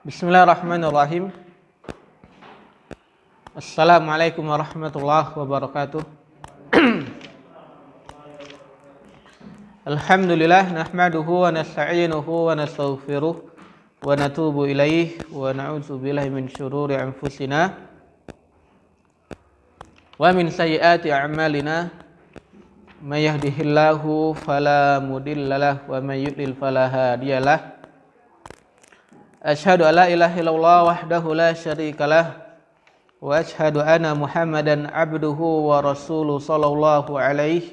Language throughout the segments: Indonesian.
Bismillahirrahmanirrahim. Assalamualaikum warahmatullahi wabarakatuh. Alhamdulillah nahmaduhu wa nasta'inuhu wa nastaghfiruh wa natubu ilaih wa na'udzu billahi min syururi anfusina wa min sayyiati a'malina. May yahdihillahu fala mudhillalah wa may yudlil fala hadiyalah. Asyhadu an la ilaha illallah wahdahu la syarikalah wa asyhadu anna Muhammadan abduhu wa rasuluhu sallallahu alaihi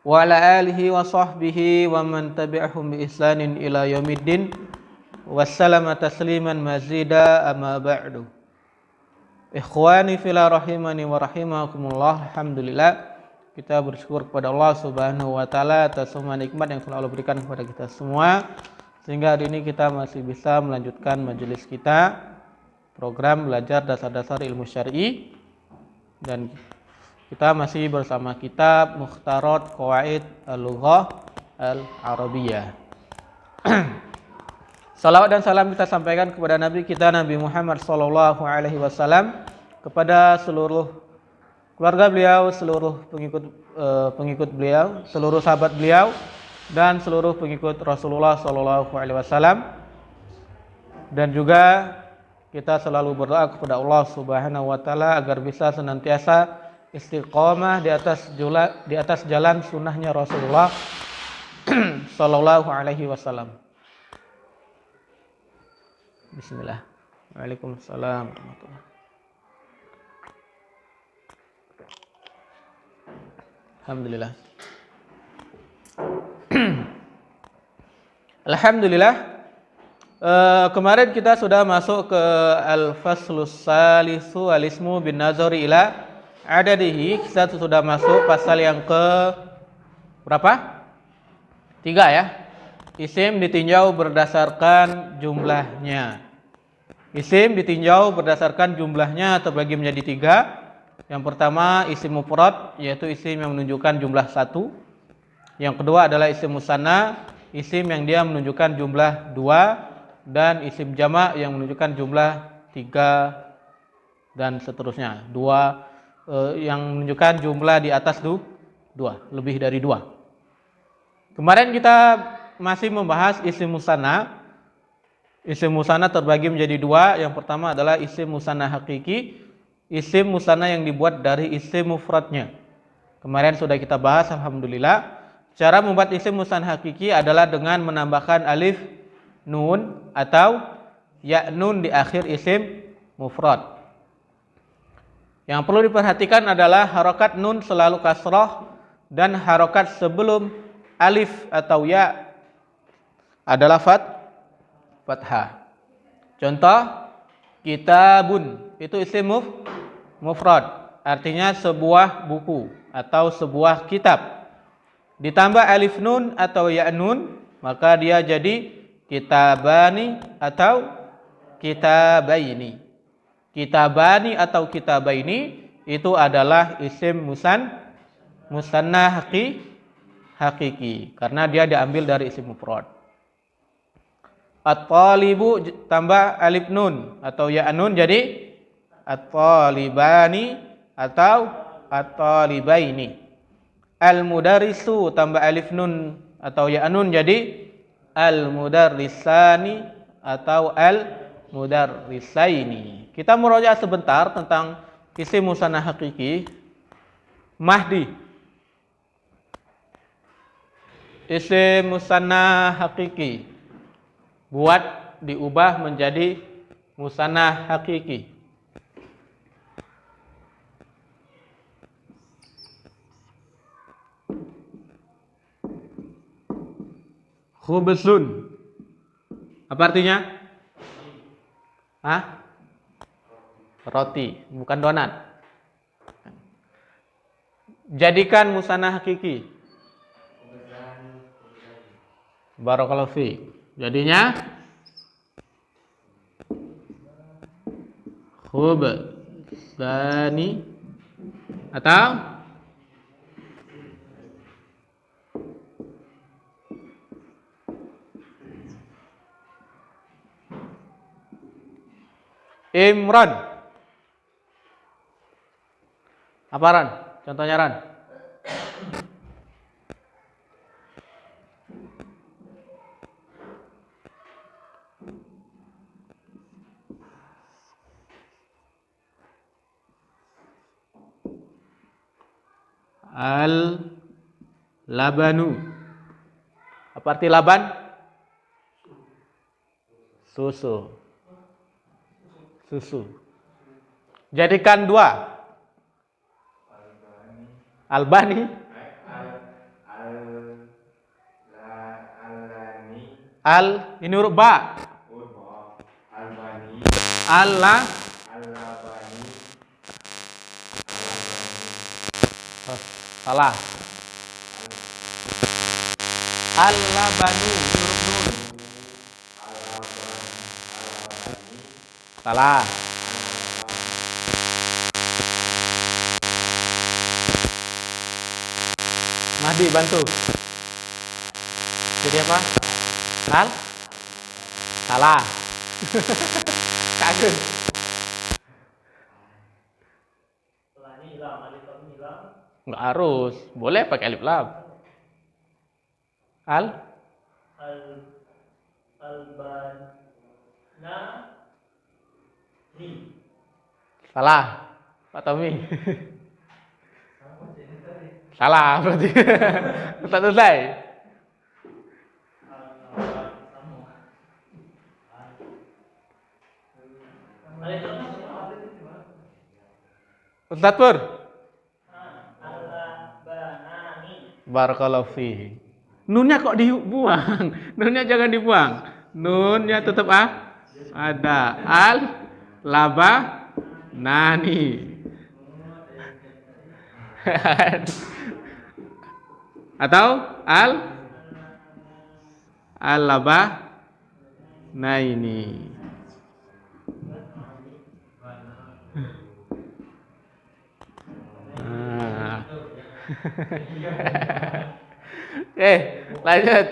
wa ala alihi wa sahbihi wa man tabi'ahum bi ihsanin ila yaumiddin wassalamu tasliman mazida amma ba'du. Ikhwani fillah rahimani wa rahimakumullah. Alhamdulillah, kita bersyukur kepada Allah Subhanahu wa taala atas semua nikmat yang telah Allah berikan kepada kita semua, sehingga hari ini kita masih bisa melanjutkan majelis kita, program belajar dasar-dasar ilmu syar'i, dan kita masih bersama kitab Mukhtarat Qawaid Al-Lughah Al-Arabiyyah. Salawat dan salam kita sampaikan kepada Nabi kita Nabi Muhammad sallallahu alaihi wasallam, kepada seluruh keluarga beliau, seluruh pengikut beliau, seluruh sahabat beliau, dan seluruh pengikut Rasulullah sallallahu alaihi wasallam. Dan juga kita selalu berdoa kepada Allah Subhanahu wa taala agar bisa senantiasa istiqomah di atas jalan sunnahnya Rasulullah sallallahu alaihi wasallam. Bismillah. Waalaikumsalam warahmatullahi. Alhamdulillah. Alhamdulillah, kemarin kita sudah masuk ke al-faslus salisu al-ismu bin nazari ila adadihi. Kita sudah masuk pasal yang ke berapa? 3 ya. Isim ditinjau berdasarkan jumlahnya. Isim ditinjau berdasarkan jumlahnya terbagi menjadi 3. Yang pertama isim mufrad, yaitu isim yang menunjukkan jumlah 1. Yang kedua adalah isim musanna, isim yang dia menunjukkan jumlah 2, dan isim jamak yang menunjukkan jumlah 3 dan seterusnya. Yang menunjukkan jumlah di atas 2, lebih dari 2. Kemarin kita masih membahas isim musanna. Isim musanna terbagi menjadi 2. Yang pertama adalah isim musanna hakiki, isim musanna yang dibuat dari isim mufradnya. Kemarin sudah kita bahas, alhamdulillah. Cara membuat isim musanna hakiki adalah dengan menambahkan alif, nun, atau ya nun di akhir isim mufrad. Yang perlu diperhatikan adalah harokat nun selalu kasroh, dan harokat sebelum alif atau ya adalah fathah. Contoh, kitabun itu isim mufrad, artinya sebuah buku atau sebuah kitab. Ditambah alif nun atau ya nun, maka dia jadi kitabani atau kitabaini. Kitabani atau kitabaini itu adalah isim musanna hakiki, karena dia diambil dari isim mufrad. At-talibu tambah alif nun atau ya nun jadi at-talibani atau at-talibaini. Al-mudarrisu tambah alif nun atau ya nun jadi al-mudarrisani atau al-mudarrisaini. Kita murojaah sebentar tentang isim musanna hakiki. Mahdi, isim musanna hakiki, buat diubah menjadi musanna hakiki. Khubzun, apa artinya? Roti, bukan donat. Jadikan musanna hakiki. Barakallahu fi. Jadinya khubzani atau Imran. Apa Ran? Contohnya Ran. Al-labanu. Apa arti laban? Susu. Susu. Jadikan dua. Albani. Al ini huruf ba. Allah. Salah. Al-labanu huruf nun. Salah. Mahdi bantu. Jadi apa? Al? Salah. Kaget. Nggak harus. Boleh pakai alif lam. Salah. Pak Tommy. Salah berarti. Tak selesai. Ustaz Pur. Barakallahu fihi. Nunnya kok dibuang? Nunnya jangan dibuang. Nunnya tetap ada. Al laba nani. Atau al laba naini. Lanjut.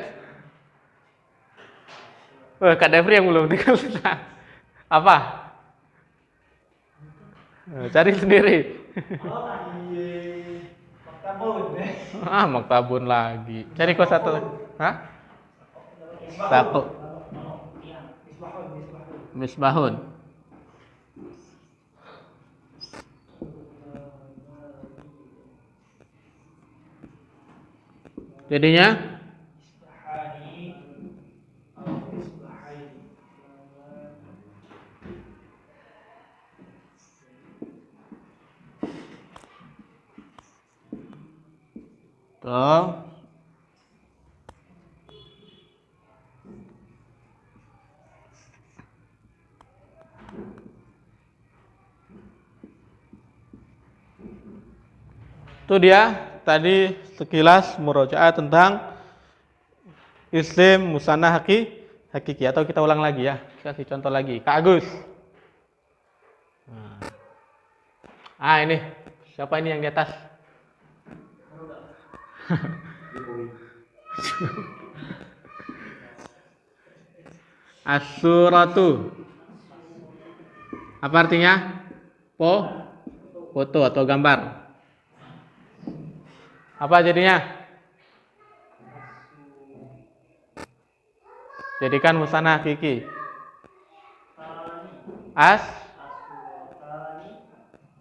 Kak Devri yang belum tinggal apa? Cari sendiri. Maktabun lagi. Cari kos satu. Hah? Satu. Misbahun. Jadinya tuh. Itu dia tadi sekilas murojaah tentang isim musanna hakiki. Atau kita ulang lagi ya. Kasih contoh lagi. Kak Agus. Ini. Siapa ini yang di atas? As-suratu. Apa artinya? Foto atau gambar. Apa jadinya? Jadikan musanna hakiki.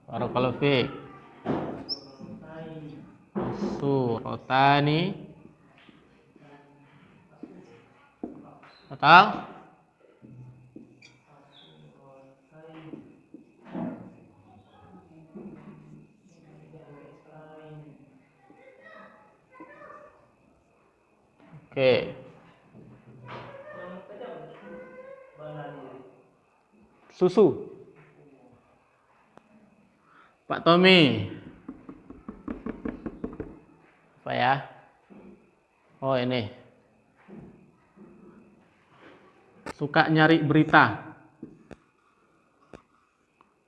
Barakallahu fiik. Suratani atau oke. Susu. Pak Tommy. Apa ya? Oh ini. Suka nyari berita.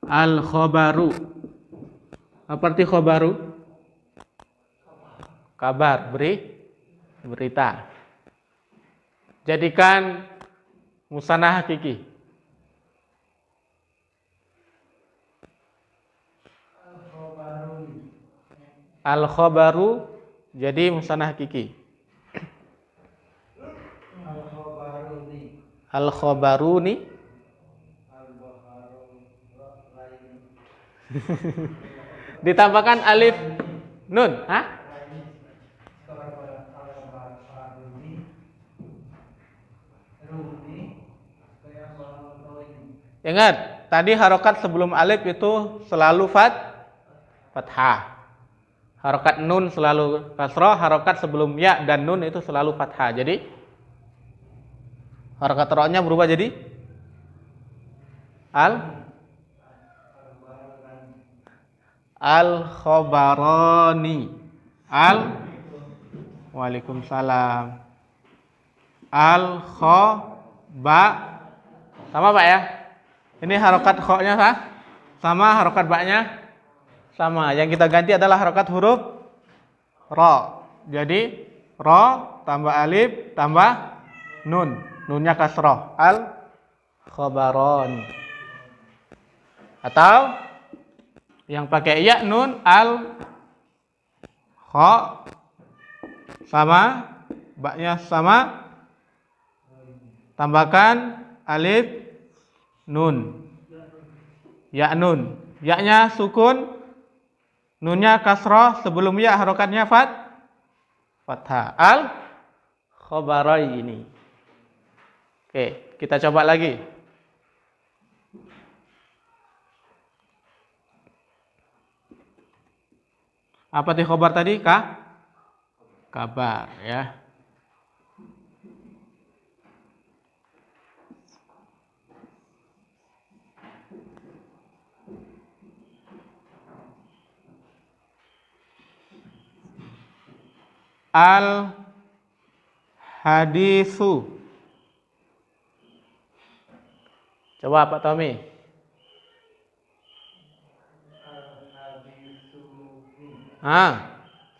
Al-khobaru. Apa arti khobaru? Kabar, berita. Jadikan musanna hakiki. Al-khabaru jadi musanna hakiki. Al-khabaruni. Ditambahkan alif nun. Hah? Ingat, tadi harokat sebelum alif itu selalu fathah. Harokat nun selalu kasroh, harokat sebelum ya dan nun itu selalu fathah. Jadi harokat rohnya berubah jadi al-khabarani. Waalaikumsalam. Al-khoba. Sama Pak ya? Ini harokat kho-nya sama, harokat ba-nya sama. Yang kita ganti adalah harokat huruf ro. Jadi ro tambah alif tambah nun. Nunnya kasroh. Al-khobaron. Atau yang pakai ya nun al-kho sama, ba-nya sama, tambahkan alif nun, ya nun, ya-nya sukun, nunnya kasroh, sebelum ya harokatnya fathah. Al-khobarai ini. Oke, kita coba lagi. Apa di khobar tadi? Kabar ya. Al-hadisu. Coba Pak Tommy.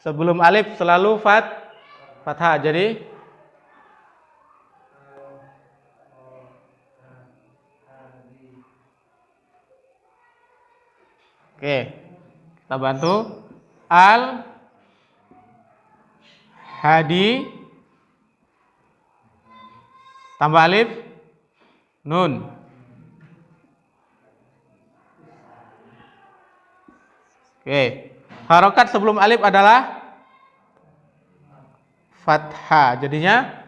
Sebelum alif selalu fathah. Jadi oke, kita bantu. Hadi tambah alif nun. Oke, harokat sebelum alif adalah fathah. Jadinya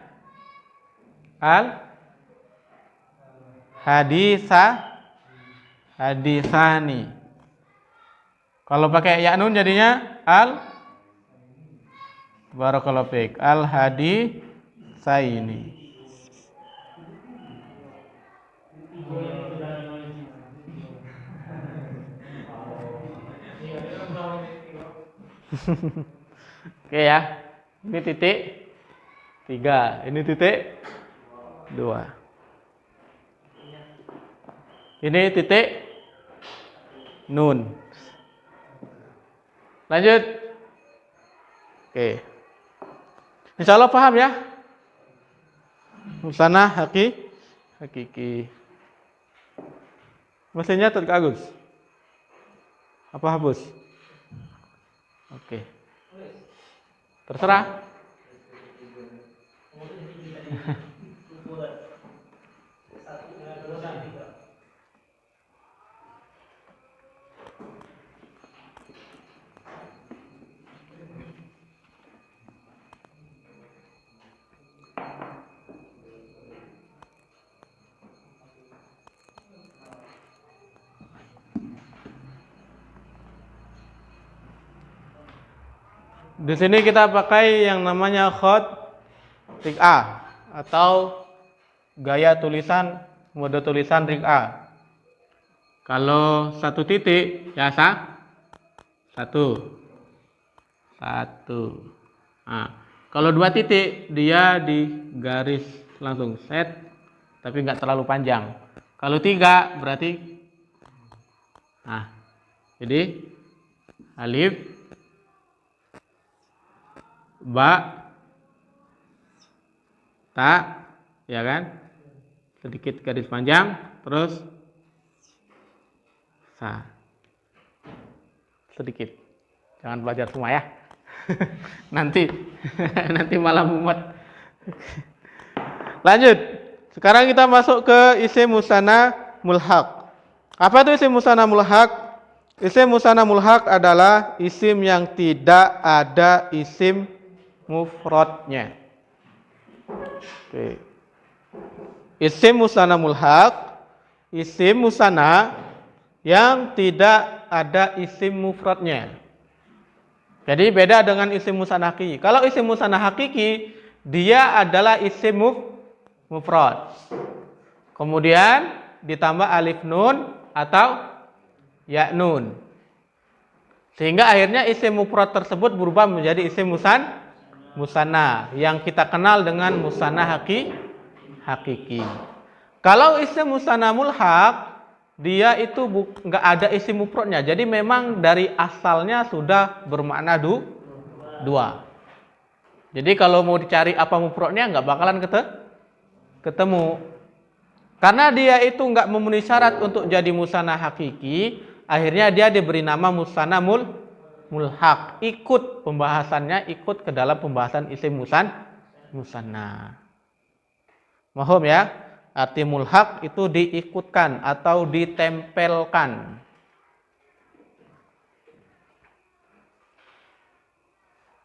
hadisani. Kalau pakai ya nun jadinya barakallahu fiik, al-hadisaini. Oke ya. Ini titik 3, ini titik 2. Ini titik nun. Lanjut. Oke. Insya Allah paham ya. Musanna hakiki. Mesinnya terkagus. Apa hapus? Oke. Terserah. Di sini kita pakai yang namanya khot ring A atau gaya tulisan, mode tulisan ring A. Kalau satu titik ya satu. Nah, kalau 2 titik dia di garis langsung set, tapi nggak terlalu panjang. Kalau 3 berarti, jadi alif, ba, ta, ya kan? Sedikit garis panjang, terus sa, sedikit. Jangan belajar semua ya. nanti malah mumet. Lanjut. Sekarang kita masuk ke isim musanna mulhaq. Apa itu isim musanna mulhaq? Isim musanna mulhaq adalah isim yang tidak ada isim mufradnya. Oke. Isim musanna mulhaq, isim musanna yang tidak ada isim mufradnya. Jadi beda dengan isim musanna hakiki. Kalau isim musanna hakiki, dia adalah isim mufrad. Kemudian ditambah alif nun atau ya nun. Sehingga akhirnya isim mufrad tersebut berubah menjadi isim musanna yang kita kenal dengan musanna hakiki. Kalau isim musanna mulhaq, dia itu nggak ada isim mufradnya. Jadi memang dari asalnya sudah bermakna dua. Jadi kalau mau dicari apa mufradnya nggak bakalan ketemu. Karena dia itu nggak memenuhi syarat untuk jadi musanna hakiki, akhirnya dia diberi nama musanna mulhaq. Ikut pembahasannya, ikut ke dalam pembahasan isim musanna. Mahum ya? Arti mulhaq itu diikutkan atau ditempelkan.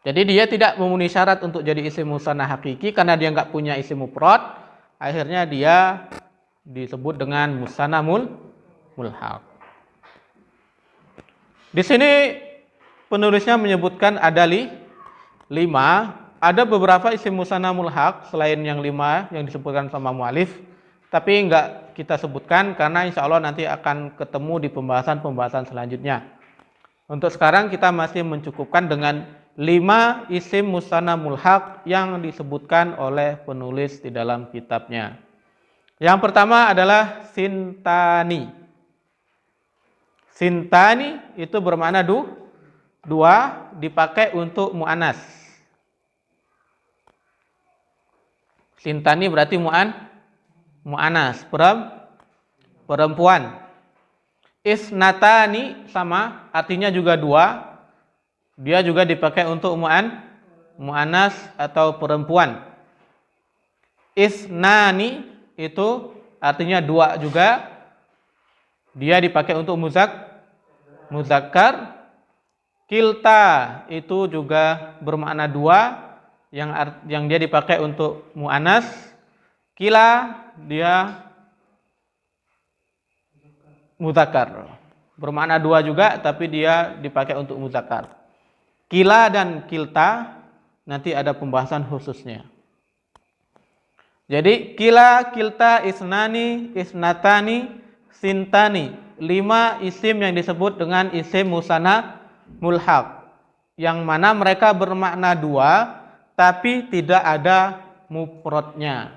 Jadi dia tidak memenuhi syarat untuk jadi isim musanna hakiki karena dia nggak punya isim mufrad. Akhirnya dia disebut dengan musanna mulhaq. Di sini penulisnya menyebutkan ada 5. Ada beberapa isim musanna mulhaq selain yang 5 yang disebutkan sama mu'alif. Tapi enggak kita sebutkan karena insya Allah nanti akan ketemu di pembahasan-pembahasan selanjutnya. Untuk sekarang kita masih mencukupkan dengan 5 isim musanna mulhaq yang disebutkan oleh penulis di dalam kitabnya. Yang pertama adalah sintani. Sintani itu bermakna dua, dipakai untuk mu'anas. Sintani berarti mu'anas, perempuan. Isnatani sama, artinya juga 2. Dia juga dipakai untuk mu'anas atau perempuan. Isnani itu artinya 2 juga. Dia dipakai untuk muzakkar. Kilta itu juga bermakna 2 yang dia dipakai untuk mu'anas. Kila dia muzakkar. Bermakna 2 juga tapi dia dipakai untuk muzakkar. Kila dan kilta nanti ada pembahasan khususnya. Jadi kila, kilta, isnani, isnatani, sintani. 5 isim yang disebut dengan isim musanna mulhaq. Yang mana mereka bermakna 2 tapi tidak ada mufradnya.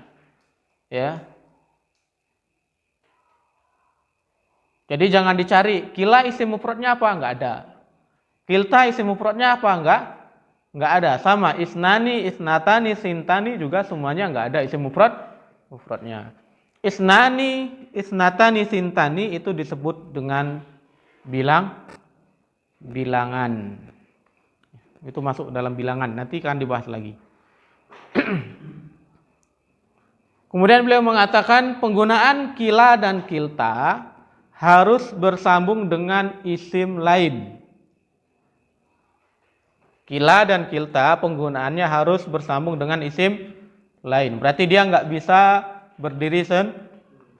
Ya. Jadi jangan dicari kila isim mufradnya apa, enggak ada. Kilta isim mufradnya apa, enggak ada. Sama isnani, isnatani, sintani juga semuanya enggak ada isim mufradnya. Isnani, isnatani, sintani itu disebut dengan bilangan. Itu masuk dalam bilangan, nanti akan dibahas lagi. Kemudian beliau mengatakan penggunaan kila dan kilta harus bersambung dengan isim lain. Kila dan kilta penggunaannya harus bersambung dengan isim lain. Berarti dia nggak bisa berdiri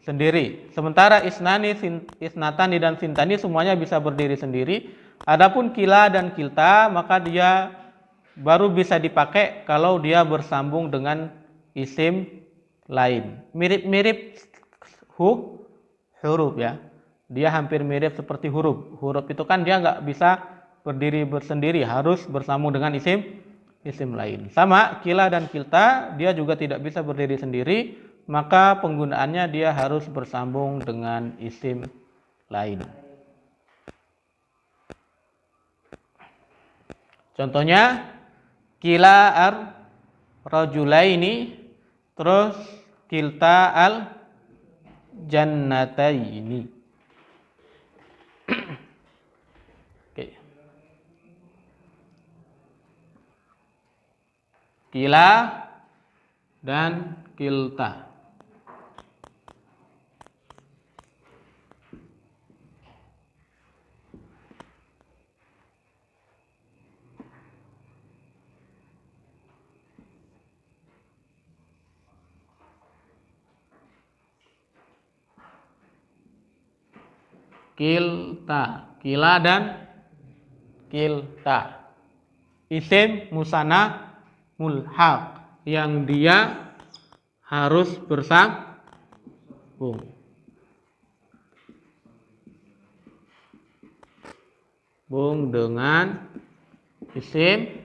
sendiri. Sementara isnani, isnatani dan sintani semuanya bisa berdiri sendiri. Adapun kila dan kilta maka dia baru bisa dipakai kalau dia bersambung dengan isim lain. Mirip-mirip huruf ya. Dia hampir mirip seperti huruf. Huruf itu kan dia nggak bisa berdiri bersendiri, harus bersambung dengan isim lain. Sama kila dan kilta, dia juga tidak bisa berdiri sendiri, maka penggunaannya dia harus bersambung dengan isim lain. Contohnya kila ar-rajulaini, terus kilta al-jannataini. Oke. Kila dan kilta. Kilta, kila dan kilta. Isim musanna mulhaq yang dia harus bersambung dengan isim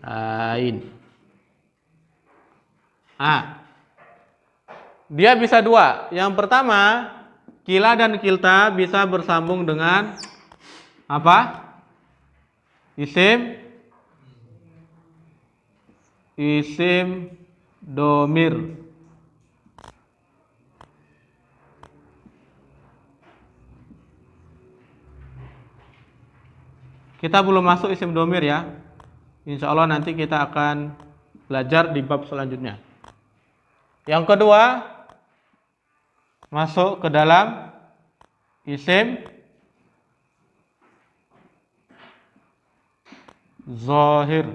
lain. Dia bisa dua. Yang pertama, kila dan kilta bisa bersambung dengan apa? Isim domir. Kita belum masuk isim domir ya. Insya Allah nanti kita akan belajar di bab selanjutnya. Yang kedua, masuk ke dalam isim zahir.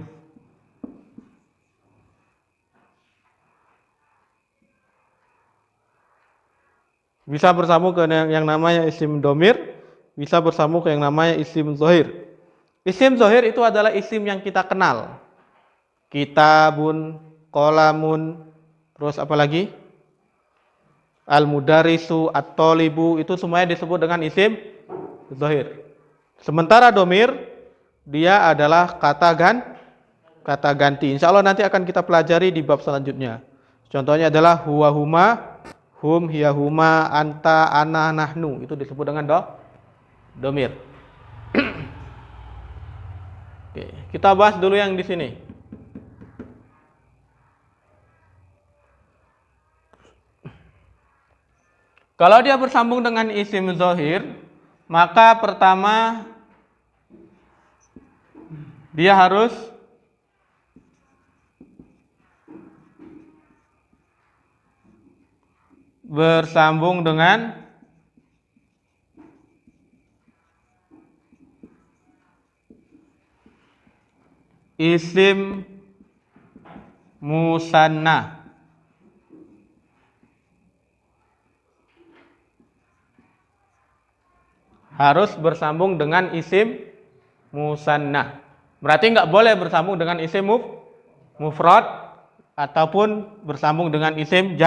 Bisa bersambung ke yang namanya isim domir, bisa bersambung ke yang namanya isim zahir. Isim zahir itu adalah isim yang kita kenal. Kitabun, qalamun, terus apa lagi? Al-mudarisu, at-tolibu, itu semuanya disebut dengan isim zahir. Sementara domir, dia adalah kata ganti. Insya Allah nanti akan kita pelajari di bab selanjutnya. Contohnya adalah huwa huma, hum hiya huma, anta ana nahnu, itu disebut dengan domir. Oke, kita bahas dulu yang di sini. Kalau dia bersambung dengan isim zahir, maka pertama dia harus bersambung dengan isim musanna. Harus bersambung dengan isim musanna. Berarti nggak boleh bersambung dengan isim mufrad ataupun bersambung dengan isim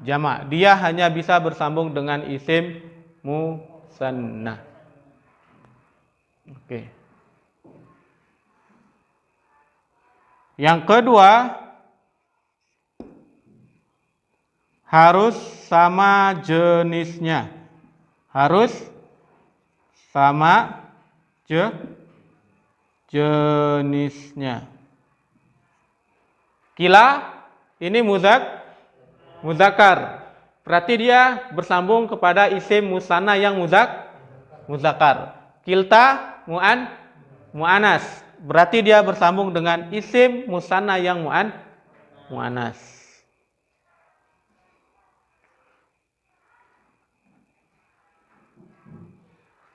jamak. Dia hanya bisa bersambung dengan isim musanna. Oke. Yang kedua, harus sama jenisnya. Harus sama jenisnya. Kila ini muzakkar. Berarti dia bersambung kepada isim musanna yang muzakkar. Kilta muannas. Berarti dia bersambung dengan isim musanna yang muannas.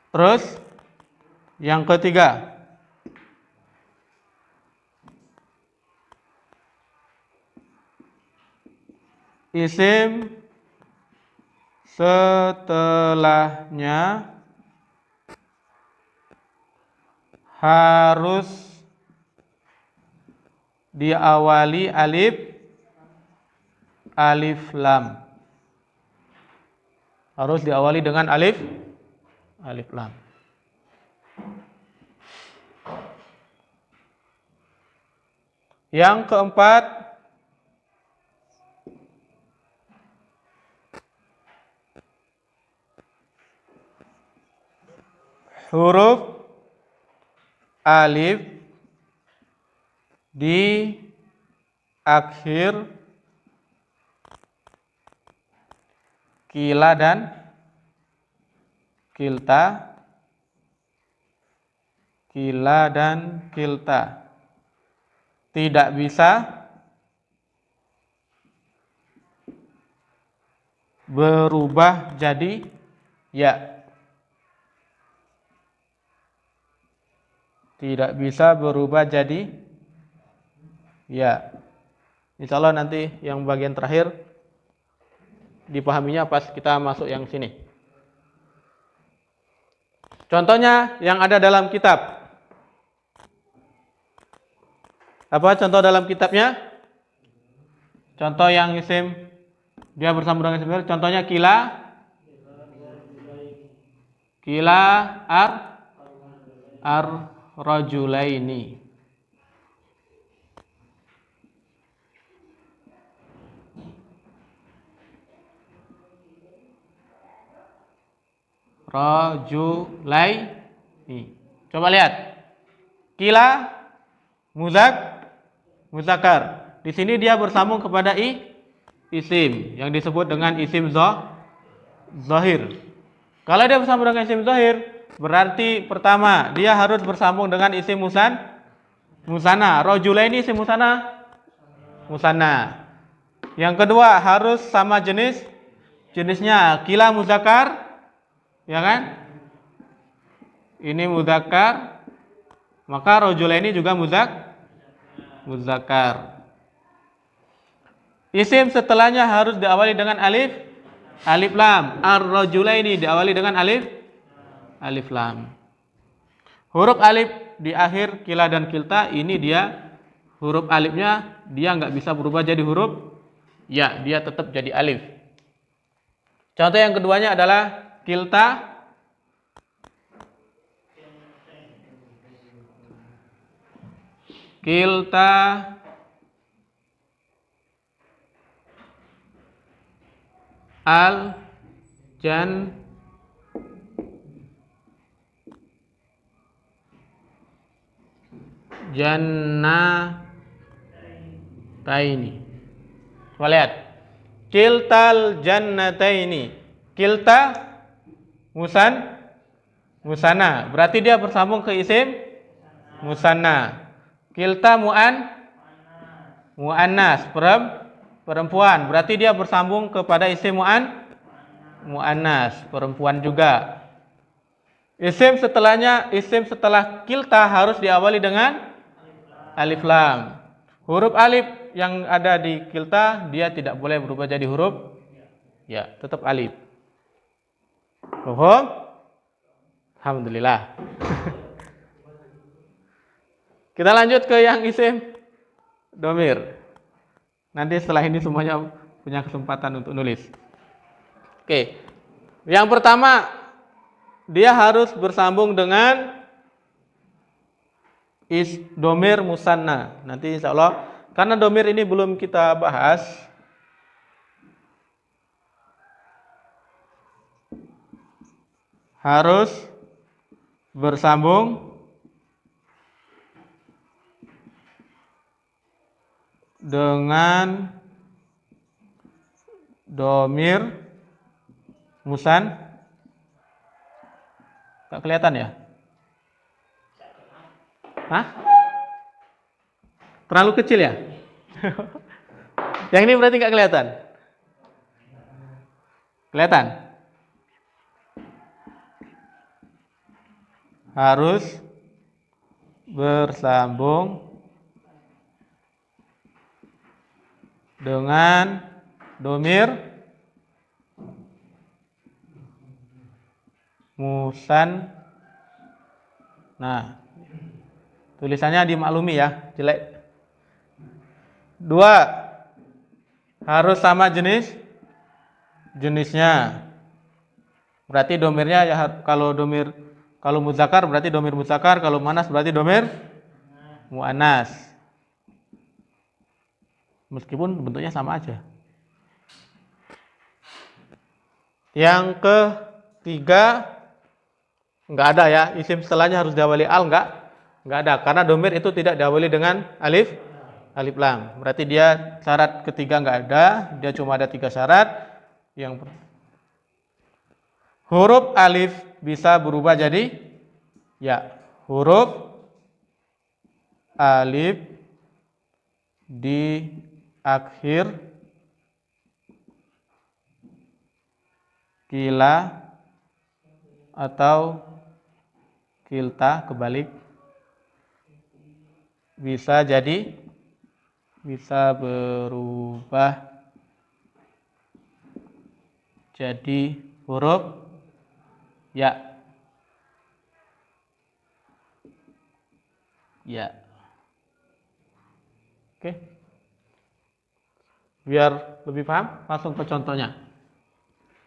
Terus yang ketiga, isim setelahnya harus diawali alif lam. Harus diawali dengan alif lam. Yang keempat, huruf alif di akhir kila dan kilta. tidak bisa berubah jadi ya. Tidak bisa berubah jadi ya. Insya Allah nanti yang bagian terakhir dipahaminya pas kita masuk yang sini. Contohnya yang ada dalam kitab. Apa contoh dalam kitabnya? Contoh yang isim dia bersambung dengan isim. Contohnya kila ar rajulaini. Rajulaini. Coba lihat. Kila muzakkar. Di sini dia bersambung kepada isim yang disebut dengan isim zahir. Kalau dia bersambung dengan isim zahir, berarti pertama dia harus bersambung dengan isim musanna. Rajulaini isim musanna. Yang kedua harus sama jenisnya. Kila muzakkar, ya kan? Ini muzakkar, maka rajulaini juga muzakkar. Isim setelahnya harus diawali dengan alif lam. Ar-rajulaini diawali dengan alif lam. Huruf alif di akhir kila dan kilta ini dia huruf alifnya dia nggak bisa berubah jadi huruf ya, dia tetap jadi alif. Contoh yang keduanya adalah kilta al jannataini. Coba lihat. Kiltal jannataini. Kilta musanna. Berarti dia bersambung ke isim musanna. Kilta muannas, perempuan. Berarti dia bersambung kepada isim muannas, perempuan juga. Isim setelah kilta harus diawali dengan alif lam. Huruf alif yang ada di kilta dia tidak boleh berubah jadi huruf ya, tetap alif. Paham? Alhamdulillah. Kita lanjut ke yang isim domir. Nanti setelah ini semuanya punya kesempatan untuk nulis. Oke. Yang pertama, dia harus bersambung dengan domir musanna. Nanti insya Allah, karena domir ini belum kita bahas, harus bersambung dengan domir Gak kelihatan ya? Hah? Terlalu kecil ya? Yang ini berarti gak kelihatan? Kelihatan? Harus bersambung dengan domir Nah, tulisannya dimaklumi ya, jelek. 2, harus sama jenisnya. Berarti domirnya ya, kalau muzakkar berarti domir muzakkar, kalau muannas berarti domir muannas. Meskipun bentuknya sama aja. Yang ketiga, enggak ada ya, isim setelahnya harus diawali al, enggak ada, karena domir itu tidak diawali dengan alif lam. Berarti dia syarat ketiga enggak ada, dia cuma ada 3 syarat. Yang huruf alif bisa berubah jadi ya. Huruf alif di akhir kila atau kilta, kebalik, bisa berubah jadi huruf ya. Ya. Oke. Biar lebih paham, langsung ke contohnya.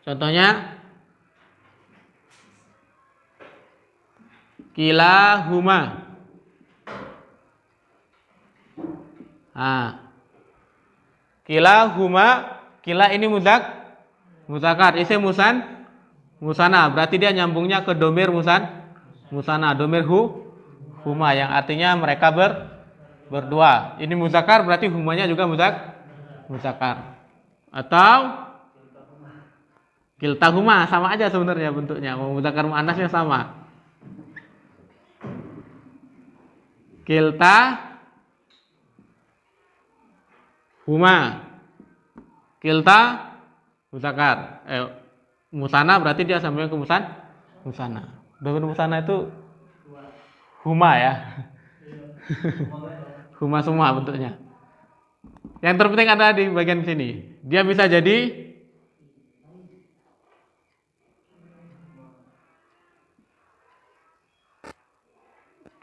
Contohnya kilahuma. Nah, kilahuma, kila ini mudzakkar, isim musanna, berarti dia nyambungnya ke domir musanna, domir huma yang artinya mereka berdua. Ini mudzakkar berarti humanya juga mudzakkar. Atau kiltahuma, sama aja sebenarnya bentuknya, mudzakkar muannasnya sama. Huma, kilta mudzakkar, musanna berarti dia sambungnya ke musanna. Domir musanna itu huma ya. Huma semua bentuknya. Yang terpenting ada di bagian sini. Dia bisa jadi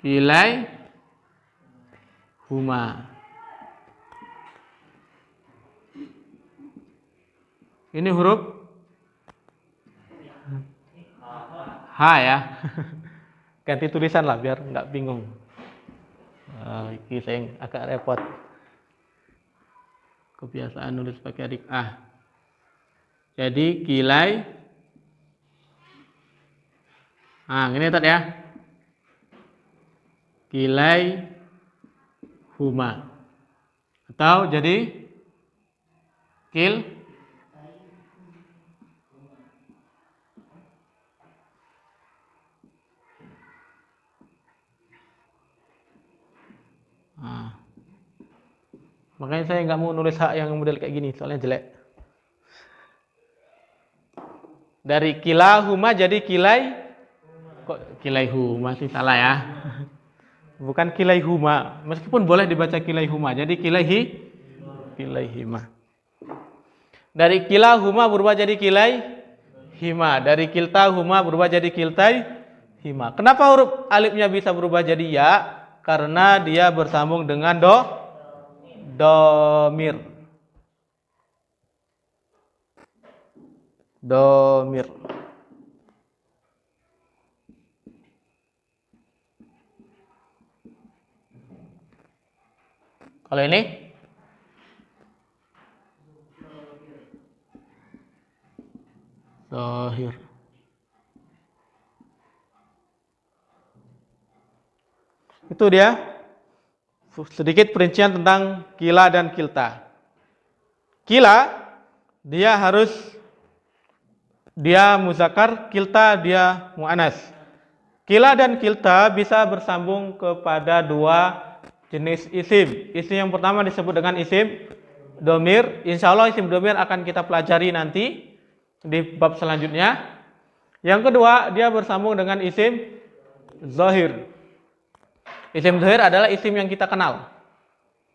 kilai huma. Ini huruf H ya. Ganti tulisan lah biar nggak bingung. Ini saya agak repot. Kebiasaan nulis pakai adik A. Jadi kilai. Nah, ini tadi ya. Kilai huma. Atau jadi kil makanya saya nggak mau nulis hak yang model kayak gini, soalnya jelek. Dari kilahuma jadi kok kilaihu, masih salah ya. Bukan kilaihuma, meskipun boleh dibaca kilaihuma, jadi kilaihima. Dari kilahuma berubah jadi kilaihima, dari kiltahuma berubah jadi kiltaihima. Kenapa huruf alifnya bisa berubah jadi ya? Karena dia bersambung dengan domir. Kalau ini zahir. Itu dia sedikit perincian tentang kila dan kilta. Kila dia muzakkar, kilta dia muannas. Kila dan kilta bisa bersambung kepada dua jenis isim. Isim yang pertama disebut dengan isim domir. Insya Allah isim domir akan kita pelajari nanti di bab selanjutnya. Yang kedua, dia bersambung dengan isim zahir. Isim zahir adalah isim yang kita kenal.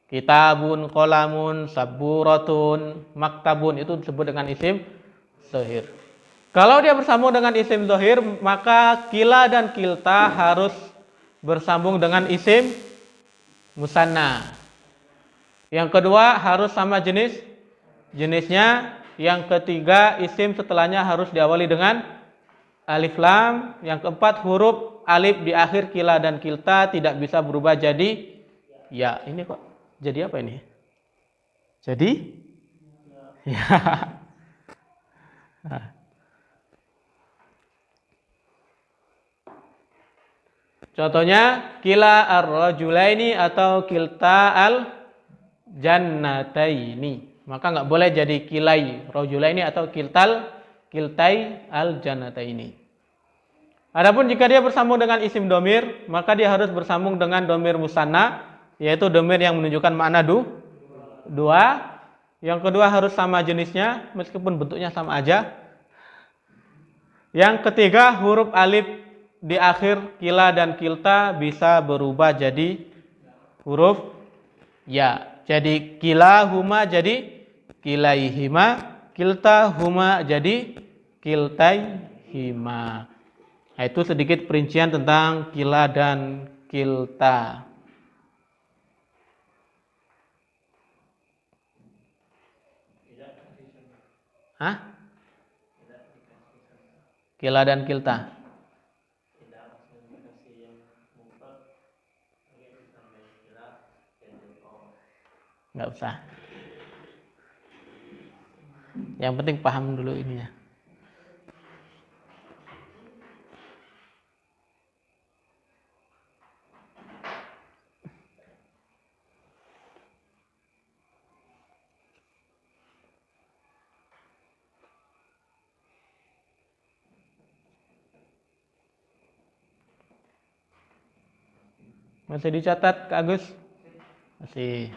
Kitabun, qalamun, saburatun, maktabun, itu disebut dengan isim zahir. Kalau dia bersambung dengan isim zahir, maka kila dan kilta harus bersambung dengan isim musanna. Yang kedua harus sama jenisnya. Yang ketiga isim setelahnya harus diawali dengan alif lam. Yang keempat huruf alif di akhir kila dan kilta tidak bisa berubah jadi ya. Ini kok jadi apa ini? Jadi ya. Nah. Contohnya kila ar-rajulaini atau kilta al-jannataini. Maka nggak boleh jadi kilai rajulaini atau kiltai al-jannataini. Adapun jika dia bersambung dengan isim domir, maka dia harus bersambung dengan domir musanna, yaitu domir yang menunjukkan makna 2. Yang kedua harus sama jenisnya meskipun bentuknya sama aja. Yang ketiga, huruf alif di akhir kila dan kilta bisa berubah jadi huruf ya. Jadi kila huma jadi kilaihima, kilta huma jadi kiltaihima. Nah, itu sedikit perincian tentang kila dan kilta. Hah? Kila dan kilta. Nggak usah. Yang penting paham dulu ininya. Masih dicatat, Kak Agus? Masih.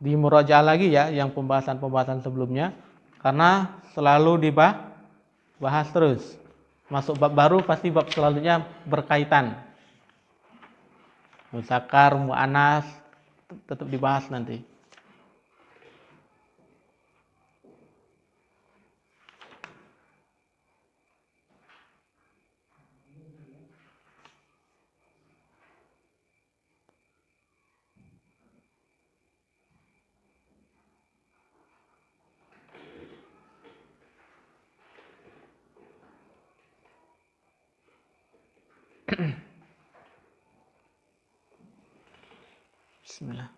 Di murojaah lagi ya yang pembahasan-pembahasan sebelumnya, karena selalu dibahas terus. Masuk bab baru pasti bab selanjutnya berkaitan. Muzakkar, muannas tetap dibahas nanti. Bismillah.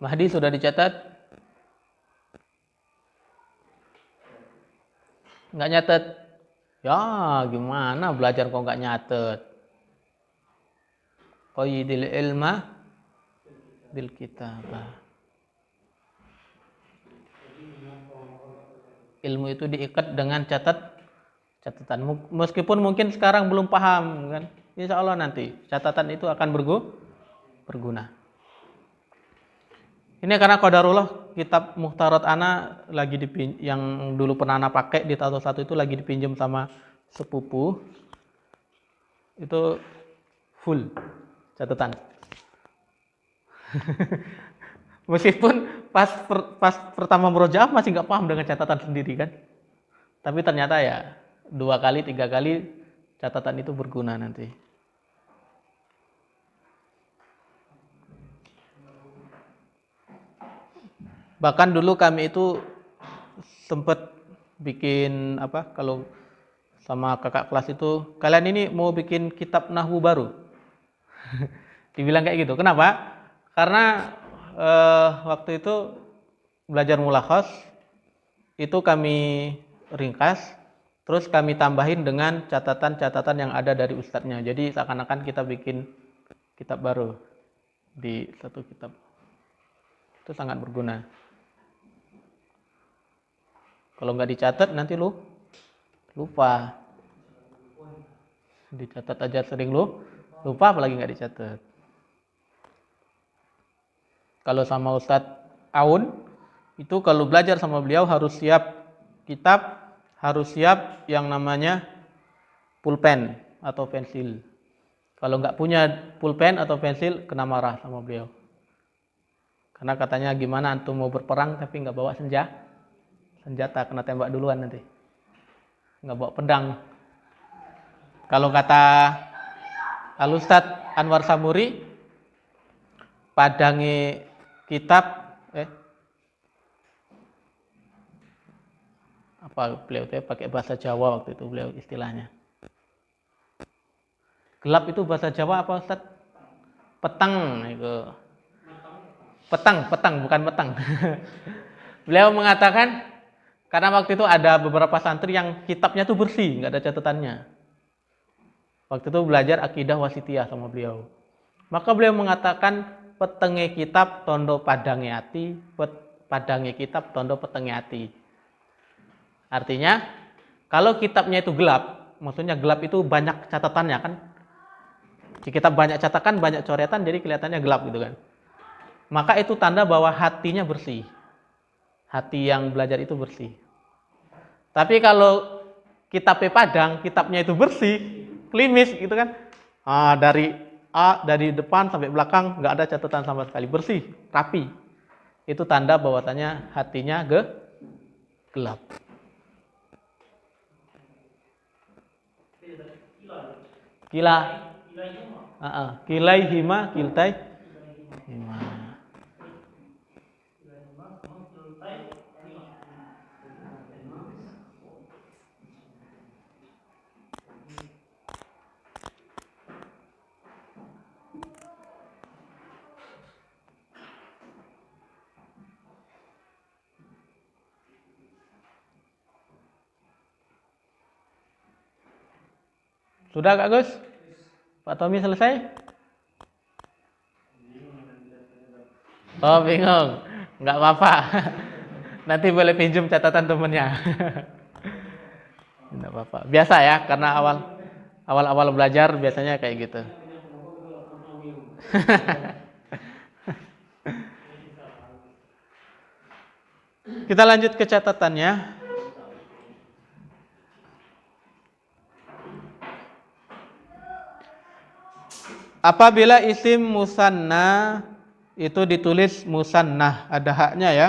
Mahdi sudah dicatat? Nggak nyatet? Ya gimana belajar kok nggak nyatet? Qayyidil ilma bil kitabah. Ilmu itu diikat dengan catatan. Meskipun mungkin sekarang belum paham kan, insya Allah nanti catatan itu akan berguna. Ini karena qadarullah kitab Muhtarat Ana lagi yang dulu pernah Ana pakai di tahun 1 itu lagi dipinjam sama sepupu. Itu full catatan. Meskipun pas pertama murojaah masih nggak paham dengan catatan sendiri kan, tapi ternyata ya 2 kali 3 kali catatan itu berguna nanti. Bahkan dulu kami itu sempat bikin apa, kalau sama kakak kelas itu, kalian ini mau bikin kitab nahwu baru. Dibilang kayak gitu. Kenapa? Karena waktu itu belajar mulakhas itu kami ringkas, terus kami tambahin dengan catatan-catatan yang ada dari ustadznya. Jadi seakan-akan kita bikin kitab baru di satu kitab. Itu sangat berguna. Kalau nggak dicatat nanti lu lupa. Dicatat aja sering lu lupa, apalagi nggak dicatat. Kalau sama Ustadz Aun itu kalau belajar sama beliau harus siap kitab, harus siap yang namanya pulpen atau pensil. Kalau nggak punya pulpen atau pensil kena marah sama beliau. Karena katanya gimana antum mau berperang tapi nggak bawa senjata, kena tembak duluan nanti. Nggak bawa pedang. Kalau kata Al-Ustadz Anwar Samuri, padangi kitab apa beliau itu pakai bahasa Jawa waktu itu beliau istilahnya. Gelap itu bahasa Jawa apa Ustaz? Petang itu. Petang bukan petang. Beliau mengatakan karena waktu itu ada beberapa santri yang kitabnya tuh bersih, nggak ada catatannya. Waktu itu belajar akidah wasitiyah sama beliau. Maka beliau mengatakan petenge kitab tondo padange ati, padange kitab tondo petenge ati. Artinya kalau kitabnya itu gelap, maksudnya gelap itu banyak catatannya kan. Di kitab banyak catatan, banyak coretan, jadi kelihatannya gelap gitu kan. Maka itu tanda bahwa hatinya bersih. Hati yang belajar itu bersih. Tapi kalau kitabnya padang, kitabnya itu bersih, klimis gitu kan. Dari depan sampai belakang nggak ada catatan sama sekali, bersih, rapi. Itu tanda bahwasanya hatinya gelap. Kilai hima kiltai hima. Sudah Kak Gus? Pak Tommy selesai? Oh bingung, nggak apa-apa. Nanti boleh pinjam catatan temennya. Nggak apa-apa. Biasa ya, karena awal belajar biasanya kayak gitu. Kita lanjut ke catatannya. Apabila isim musanna itu ditulis musannah, ada haknya ya.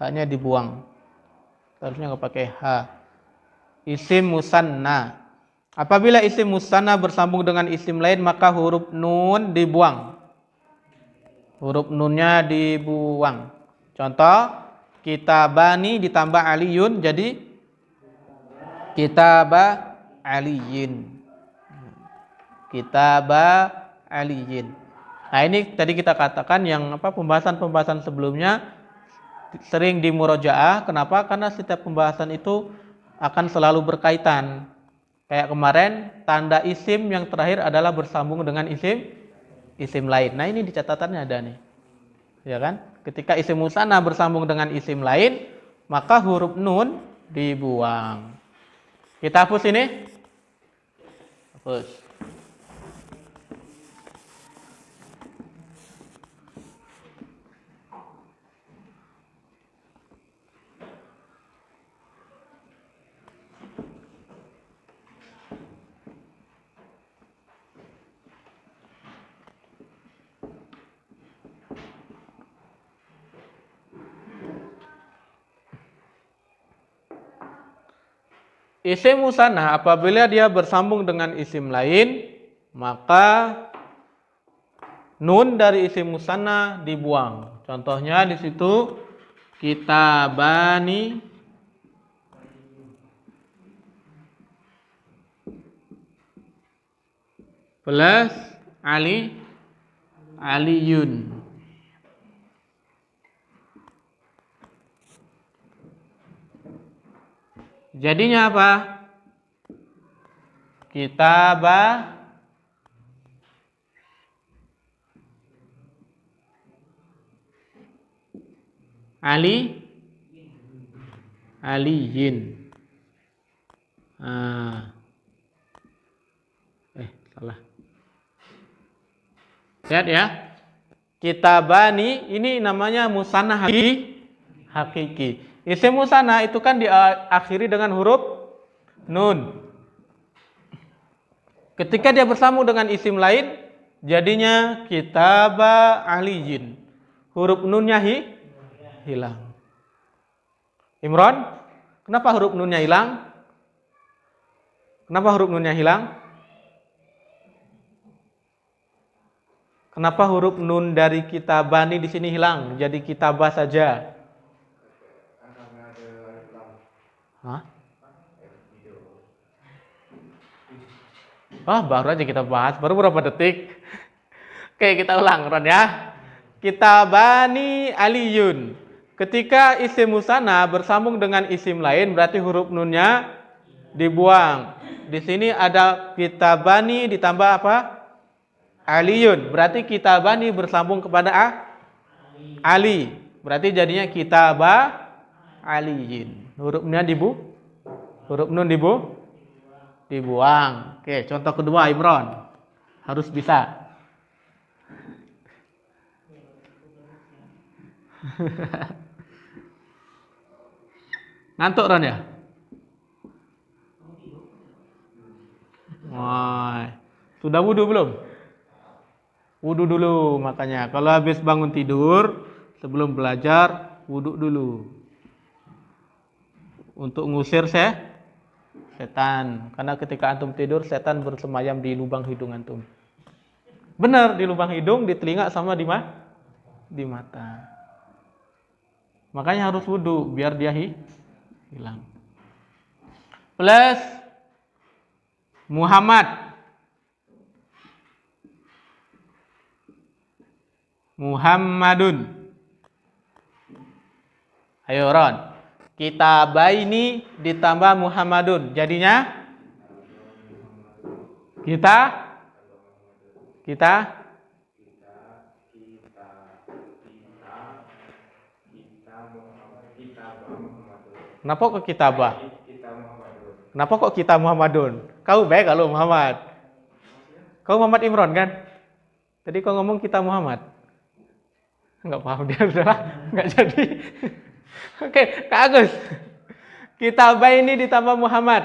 Haknya dibuang. Harusnya nggak pakai ha. Isim musanna. Apabila isim musanna bersambung dengan isim lain, maka huruf nun dibuang. Huruf nunnya dibuang. Contoh, kitabani ditambah aliyun jadi kitaba aliyin. Kitaba aliyin. Nah, ini tadi kita katakan yang pembahasan-pembahasan sebelumnya sering di murojaah. Kenapa? Karena setiap pembahasan itu akan selalu berkaitan. Kayak kemarin tanda isim yang terakhir adalah bersambung dengan isim lain. Nah, ini di catatannya ada nih. Ya kan? Ketika isim musanna bersambung dengan isim lain, maka huruf nun dibuang. Kita hapus ini. Hapus. Isim musanna apabila dia bersambung dengan isim lain, maka nun dari isim musanna dibuang. Contohnya di situ kitabani plus aliyun. Jadinya apa? Kitabah aliyin. Salah. Lihat ya. Kitabani ini namanya musanna hakiki. Isim musanna itu kan diakhiri dengan huruf nun. Ketika dia bersambung dengan isim lain, jadinya kitaba aliyin. Huruf nunnya hilang. Imron, kenapa huruf nunnya hilang? Kenapa huruf nunnya hilang? Kenapa huruf nun dari kitabani di sini hilang? Jadi kitabah saja. Hah? Baru aja kita bahas, baru berapa detik. Oke, kita ulang, Ron ya. Kitabani aliyun. Ketika isim musanna bersambung dengan isim lain, berarti huruf nunnya dibuang. Di sini ada kitabani ditambah apa? Aliyun. Berarti kitabani bersambung kepada Ali. Berarti jadinya kitabah aliyin. Huruf nun dibuang. Oke, contoh kedua Imron. Harus bisa. Ngantuk Ron ya? Wah, sudah wudu belum? Wudu dulu makanya. Kalau habis bangun tidur, sebelum belajar, wudu dulu. Untuk ngusir setan. Karena ketika antum tidur, setan bersemayam di lubang hidung antum. Benar, di lubang hidung, di telinga sama di mata. Makanya harus wudu biar dia hilang. Plus Muhammadun. Ayo Ron. Kitabaini ditambah Muhammadun. Jadinya kita Kenapa kok kitabah? Kenapa kok kita Muhammadun? Kau baik kalau Muhammad. Kau Muhammad Imron kan? Tadi kau ngomong kita Muhammad. Enggak paham dia udahlah, enggak jadi. Oke, Kak Agus. Kitabah ini ditambah Muhammad.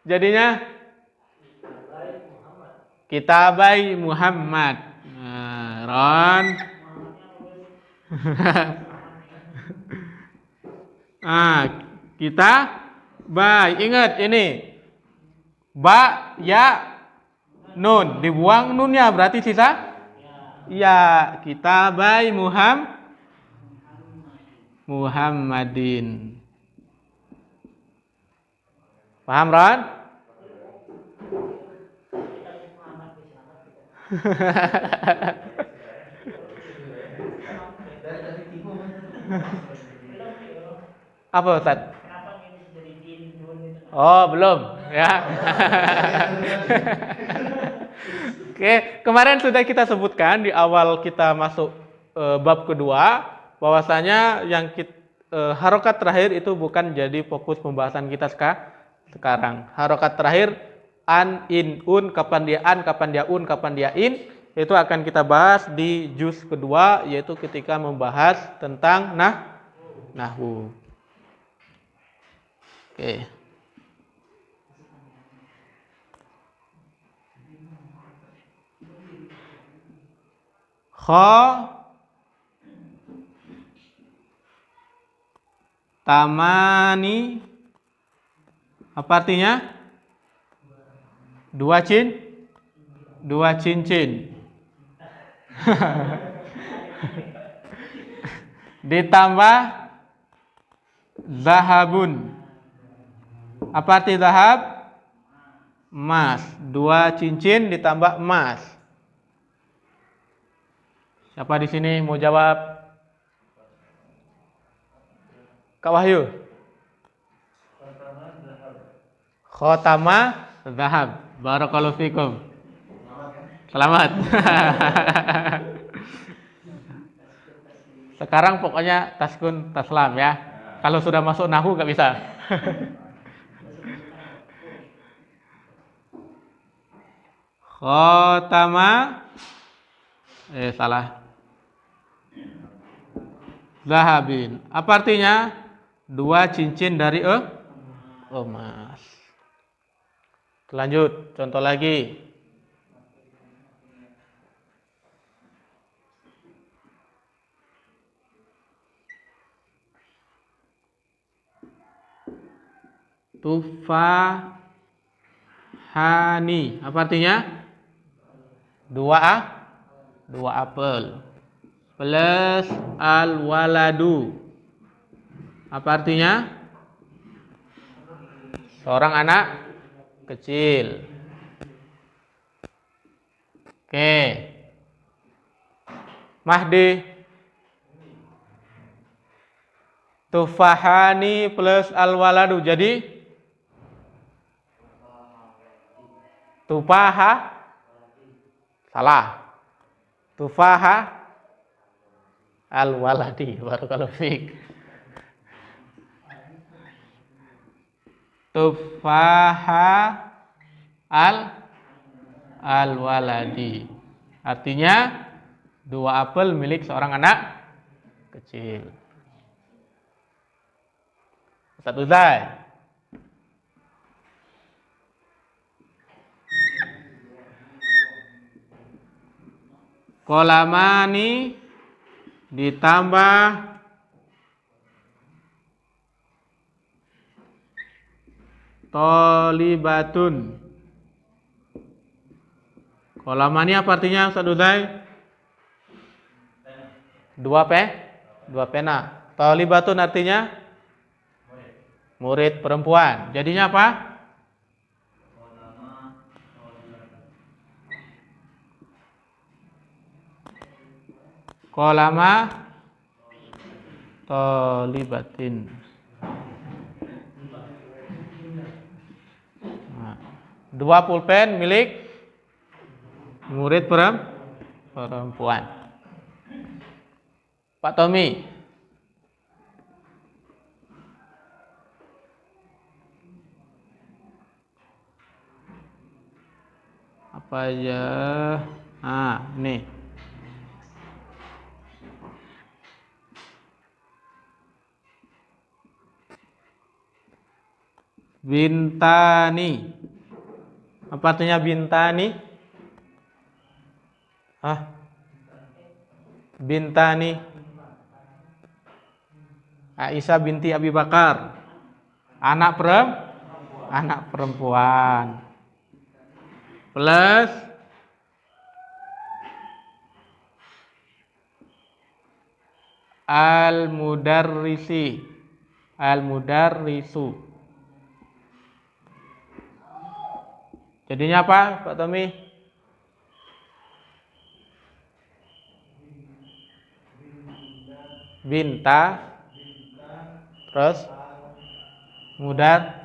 Jadinya Kitabah Muhammad. Nah, Ron. Kita baik. Ingat ini. Ba, ya, nun. Dibuang nunnya berarti sisa? Ya, kita baik Muhammadin. Paham, Ron? Apa Ustaz? Oh, belum ya. Oke, kemarin sudah kita sebutkan di awal kita masuk bab kedua bahwasanya yang harokat terakhir itu bukan jadi fokus pembahasan kita sekarang. Harokat terakhir an, in, un, kapan dia an, kapan dia un, kapan dia in, itu akan kita bahas di juz kedua, yaitu ketika membahas tentang nahwu. Oke. Tamani apa artinya? Dua cincin. Ditambah zahabun. Apa arti zahab? Emas. Dua cincin ditambah emas. Siapa di sini mau jawab? Kak Wahyu. Khotama zahab. Barakallahu fikum. Selamat. Sekarang pokoknya taskun taslam ya. Kalau sudah masuk nahwu nggak bisa. Khotama salah. Zahabin. Apa artinya? Dua cincin dari emas. Lanjut, contoh lagi. Tufahani. Apa artinya? Dua apel. Plus al-waladu. Apa artinya? Seorang anak kecil. Oke. Mahdi. Tufahani plus al-waladu. Jadi Tufaha salah. Tufaha al-waladi. Barakallahu fiik. Tufaha al-waladi. Artinya 2 apel milik seorang anak kecil. Ustaz Uzai. Kolamani ditambah tolibatun. Kolamani apa artinya Ustaz Uzai? 2 pena. Tolibatun artinya murid perempuan. Jadinya apa? Kolama tolibatin. Nah, 2 pulpen milik murid perempuan. Pak Tommy. Apa aja? Nih. Bintani. Apa artinya bintani? Bintani. Aisyah binti Abi Bakar. Anak perempuan. Plus al-mudarrisi. Al-mudarrisu. Jadinya apa, Pak Tommy? Binta, terus mudarrisi.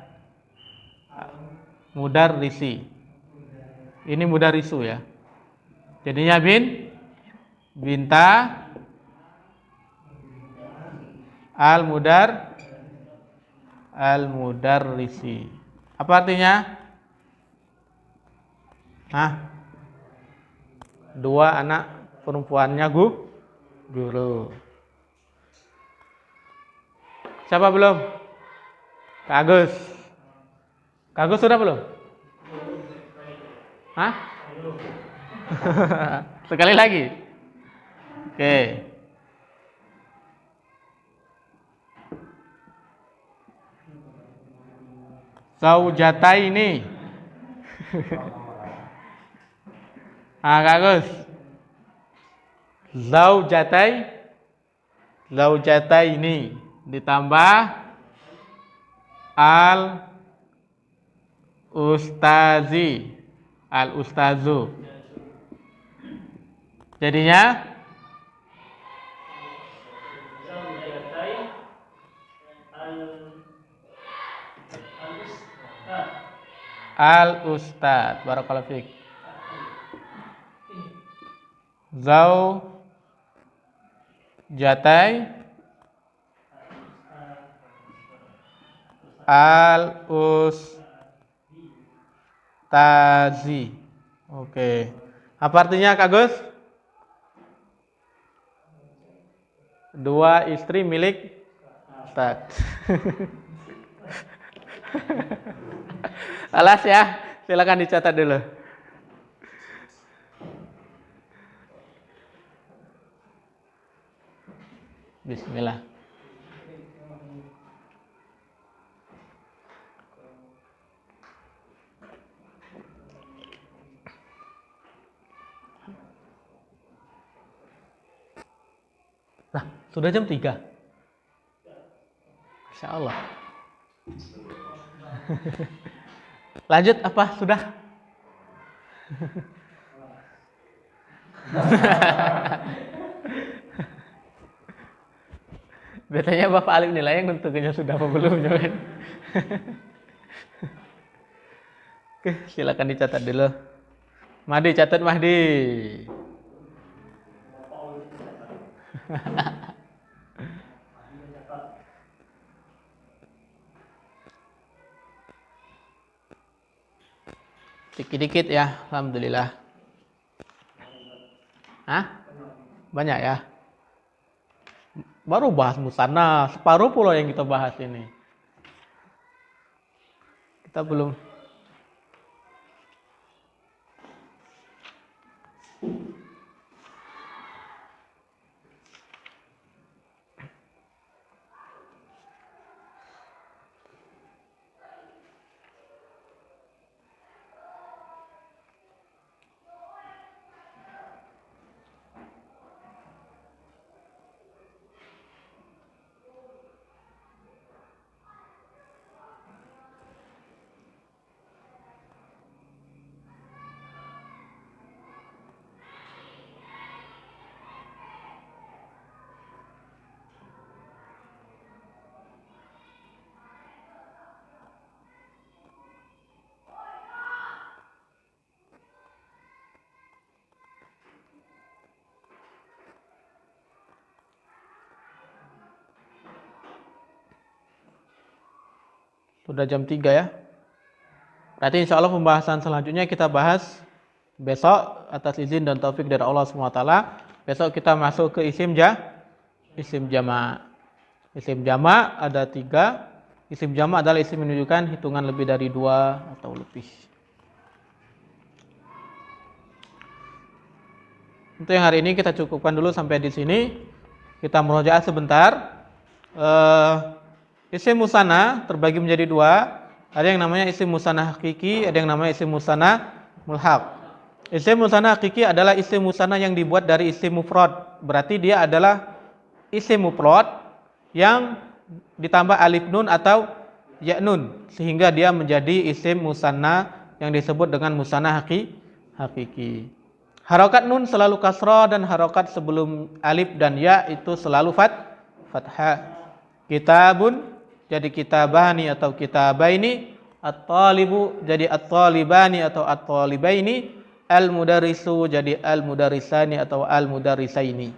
Ini mudarrisu ya. Jadinya binta al-mudarrisi. Apa artinya? 2 anak perempuannya guru. Siapa belum? Kak Agus. Kak Agus sudah belum? Sekali lagi. Oke. Zaujataini. Kak Agus. Zaujataini ditambah al-ustazu. Jadinya al-ustad. Barakallahu fiik. Zaujatai al-ustazi. Oke. Apa artinya Kak Gus? 2 istri milik Ustaz. Alas ya, silakan dicatat dulu. Bismillah. Nah, sudah jam 3. Masya Allah. Lanjut apa? Sudah? Biasanya Bapak Alim nilai yang tentunya sudah apa belum. Oke, Oke, silakan dicatat dulu. Mahdi, catat Mahdi. Dikit-dikit ya, alhamdulillah. Hah? Banyak ya. Baru bahas musana, separuh pulau yang kita bahas ini. Kita belum. Sudah jam 3 ya. Berarti insya Allah pembahasan selanjutnya kita bahas besok atas izin dan taufik dari Allah SWT. Besok kita masuk ke isim jama'. Isim jama' ada 3. Isim jama' adalah isim menunjukkan hitungan lebih dari 2 atau lebih. Untuk yang hari ini kita cukupkan dulu sampai di sini. Kita murojaah sebentar. Isim musanna terbagi menjadi 2. Ada yang namanya isim musanna hakiki, ada yang namanya isim musanna mulhaq. Isim musanna hakiki adalah isim musanna yang dibuat dari isim mufrad. Berarti dia adalah isim mufrad yang ditambah alif nun atau ya nun sehingga dia menjadi isim musanna yang disebut dengan musanna hakiki. Harokat nun selalu kasrah dan harokat sebelum alif dan ya itu selalu fathah. Kitabun jadi kitabani atau kitabaini, at-talibu jadi at-talibani atau at-talibaini, al-mudarrisu jadi al-mudarrisani atau al-mudarrisaini.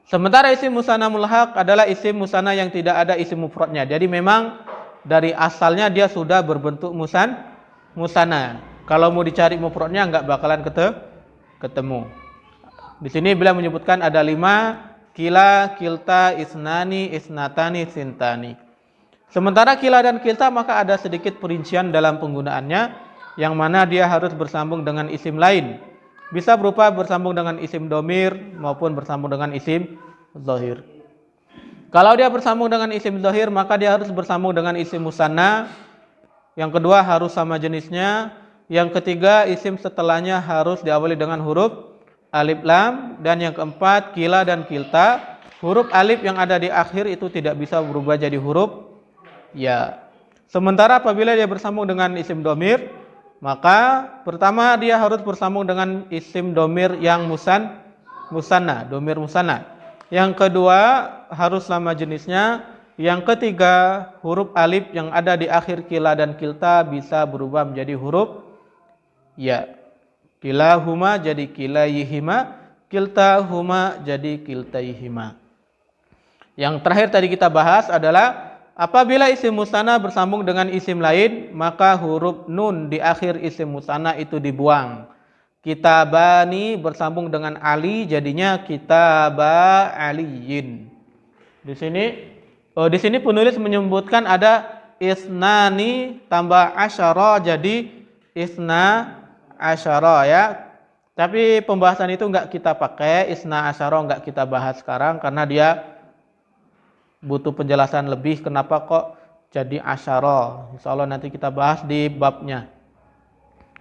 Sementara isim musanna mulhaq adalah isim musanna yang tidak ada isim mufradnya. Jadi memang dari asalnya dia sudah berbentuk musanna. Kalau mau dicari mufradnya enggak bakalan ketemu. Di sini beliau menyebutkan ada 5. Kila, kilta, isnani, isnatani, sintani. Sementara kila dan kilta maka ada sedikit perincian dalam penggunaannya, yang mana dia harus bersambung dengan isim lain. Bisa berupa bersambung dengan isim domir maupun bersambung dengan isim zahir. Kalau dia bersambung dengan isim zahir maka dia harus bersambung dengan isim musanna. Yang kedua harus sama jenisnya. Yang ketiga isim setelahnya harus diawali dengan huruf alif lam, dan yang keempat kila dan kilta huruf alif yang ada di akhir itu tidak bisa berubah jadi huruf ya. Sementara apabila dia bersambung dengan isim domir, maka pertama dia harus bersambung dengan isim domir yang musanna, domir musanna. Yang kedua harus sama jenisnya. Yang ketiga huruf alif yang ada di akhir kila dan kilta bisa berubah menjadi huruf ya. Kilahuma jadi kilayhima, kiltahuma jadi kiltaihima. Yang terakhir tadi kita bahas adalah apabila isim musanna bersambung dengan isim lain, maka huruf nun di akhir isim musanna itu dibuang. Kitabani bersambung dengan Ali jadinya kitaba aliyin. Di sini penulis menyebutkan ada isnani tambah asyara jadi isna asyara ya. Tapi pembahasan itu enggak kita pakai, isna asyara enggak kita bahas sekarang karena dia butuh penjelasan lebih kenapa kok jadi asyara. Insyaallah nanti kita bahas di babnya.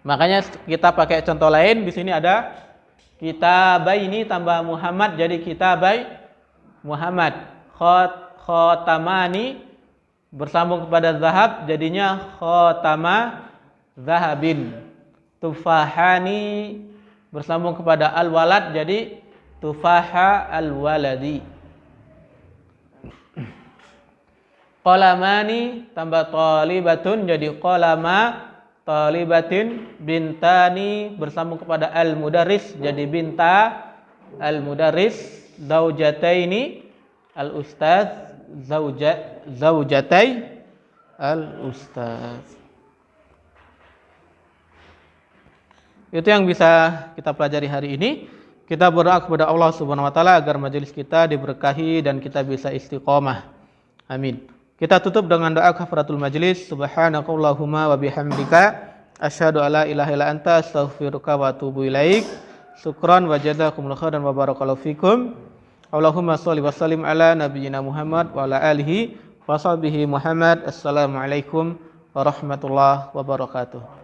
Makanya kita pakai contoh lain. Di sini ada kitabaini tambah Muhammad jadi kitabai Muhammad. Khotamani bersambung kepada zahab jadinya khotama zahabin. Tufahani bersambung kepada al-walad jadi tufaha al-waladi. Qalamani tambah talibatun jadi qalama talibatin, bintani bersambung kepada al-mudarris jadi binta, al-mudarris, zaujataini, al-ustaz, zaujatai, al-ustaz. Itu yang bisa kita pelajari hari ini. Kita berdoa kepada Allah Subhanahu wa taala agar majelis kita diberkahi dan kita bisa istiqomah. Amin. Kita tutup dengan doa kafaratul majlis. Subhanakallahumma wa bihamdika asyhadu alla ilaha illa anta astaghfiruka wa atubu ilaik. Syukran wa jazakumullahu khairan wa barakallahu fikum. Allahumma shalli wa sallim ala nabiyyina Muhammad wa ala alihi wa sahbihi Muhammad. Assalamualaikum warahmatullahi wabarakatuh.